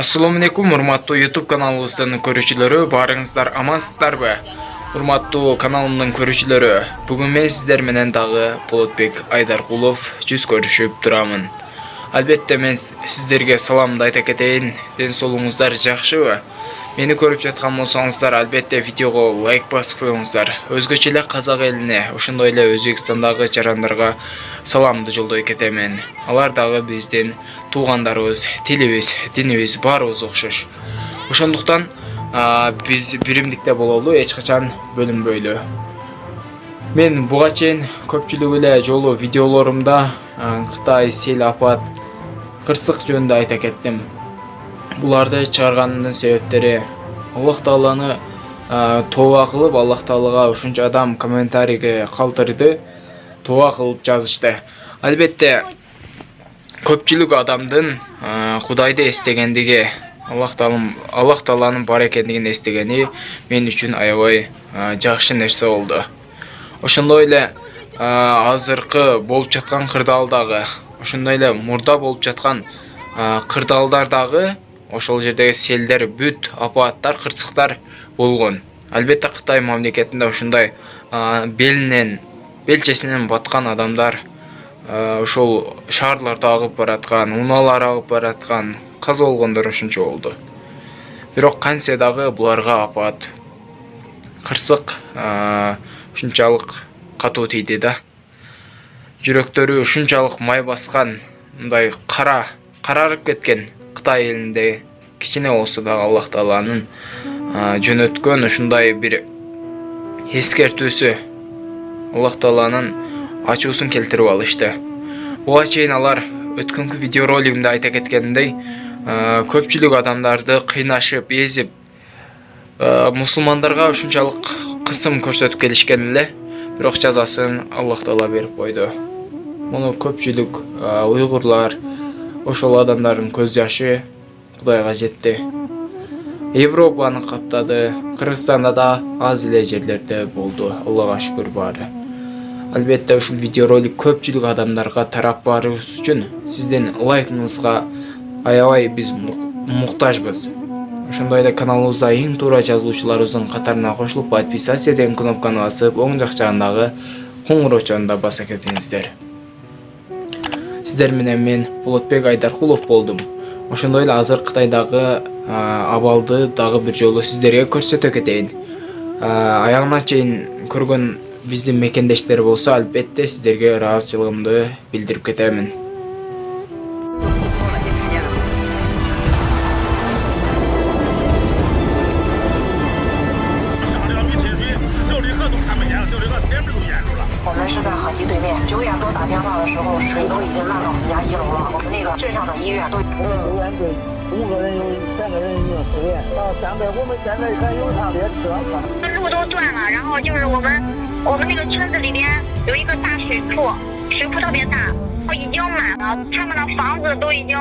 Assalamu alaikum, урматтуу YouTube каналыбыздын көрүүчүлөрү, барыңыздар амансыздарбы? Урматтуу каналымдын көрүүчүлөрү, бүгүн мен сиздер менен дагы Болотбек Айдаркулов жүз көрүшүп турамын. Албетте мен сиздерге саламды айта кетейин. Ден соолугуңуздар жакшыбы? Мени көрүп жаткан болсоңуздар, албетте видеого лайк басып коюңуздар. Өзгөчө эле казак элине, ошондой эле Өзбекстандагы жарандарга саламды жолдой кетемен. Алар дагы биздин туугандарыбыз, тилибиз, динибиз баарыбыз окшош. Ошондуктан биз биримдикте бололу, эч качан бөлүнбөйлү. Мен буга чейин көпчүлүк эле жолу видеолорумда Кытай, сел, апат, кырсык жөнүндө айта кеттим. Буларды чыгарганымдын себептери Аллах Тааланы тооба кылып, Аллах Таалага ушунча адам комментарийге калтырды, тооба кылып жазышты. Албетте көпчүлүк адамдын Кудайды эстегендиги, Аллах Тааланын бар экендигин эстегени мен үчүн аябай жакшы нерсе болду. Ошондой эле азыркы болуп жаткан кырдаалдагы, ошондой эле мурда болуп жаткан кырдаалдардагы ошол жердеги селдер, бүт, апаттар, кырсыктар болгон. Албетте Кытай мамлекетинде ушундай белчесинен баткан адамдар, ошол шаарларда агып бараткан, унаалар агып бараткан, каза болгондор ушунча болду. Бирок кантсе дагы буларга апат, кырсык ушунчалык катуу тийди да. Жүрөктөрү ушунчалык май баскан, мындай карарып кеткен Кытай элинде кичине болсо дагы Аллах Тааланын жөнөткөн ушундай бир эскертүүсү, Аллах Тааланын ачуусун келтирип алышты. Буга чейин алар өткөнкү видеоролигимде айта кеткендей, көпчүлүк адамдарды кыйнашып, эзип, мусулмандарга ушунчалык кысым көрсөтүп келишкен эле, бирок жазасын Аллах Таала берип койду. Муну көпчүлүк уйгурлар, ошол адамдардын көз жашы Кудайга жетти. Европаны каптады, Кыргызстанда да аз эле жерлерде болду. Аллага шүкүр баары. Албетте ушул видеоролик көпчүлүк адамдарга тарап барыбыз үчүн сиздин лайкыңызга аябай биз муктажбыз. Ошондой эле каналыбызда эң туура жазылуучуларыбыздын катарына кошулуп, подписаться деген кнопканы басып, оң жак жагындагы коңгуроочону да баса кетиңиздер. Сиздер менен мен Болотбек Айдаркулов болдум. Ошондой эле азыр Кытайдагы абалды дагы бир жолу сиздерге көрсөтө кетейин. Аягына чейин көргөн биздин мекендештер болсо, албетте сиздерге ыраазычылыгымды билдирип кетемин.路都断了，然后就是我们那个村子里边有一个大水库，水库特别大，已经满了，他们的房子都已经